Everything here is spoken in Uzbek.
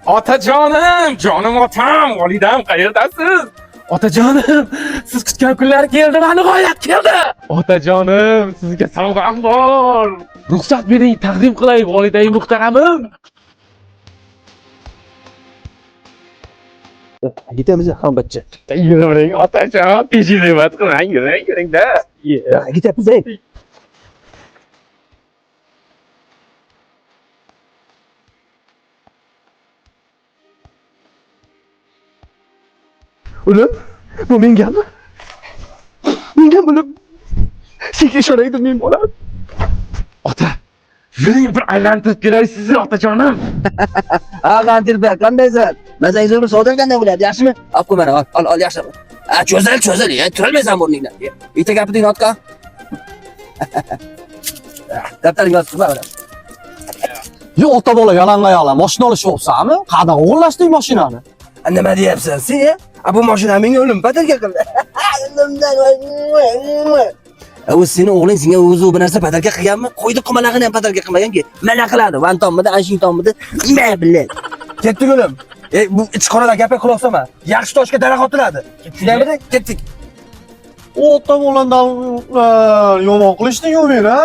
Otajonim, jonim otam, volidam, qayerdasiz? Otajonim, siz kutgan kunlar keldi, va nihoyat keldi. Otajonim, sizga sovg'am bor. Ruxsat bering, taqdim qilay, voliday muhtaramim. Ketamiz albatta. Yuring, otajon, tejribat qiling, yuring-da. Ketamiz. Ulan, bu mengami? Mengam bo'lib. Senga ishonaydim men bolam. Ota, yuring bir aylantirib beray sizni, otajonim. Qanday qandaysan? Mazangiz bir savdo qanday bo'ladi, yaxshimi? Olib qo'y mana, ol, yaxshimi? Cho'zil, turolmaysan o'rningdan. Bitta gapingni otqa. Daftaringni yozib qo'y mana. Yo, ota bola yalangoyoqlar, mashina olishyapsanmi? Qadar o'g'irlashding mashinani? Nima deyapsan sen? Bu mashina menga o'lim patalga qildi. O'zi seni o'g'ling senga o'zi bir narsa patalga qilganmi? Qo'ydi qimalag'ini ham patalga qilmaganki. Mana qiladi, vantonmidi, Ashingtonmidi, nima biladi. Ketdik o'lim. Bu ichqoralar gapga quloq solma. Yaxshi toshga daraxt otiladi. Tushunamidi? Ketdik. Ota bolandan yomon qilishding-ku meni, ha?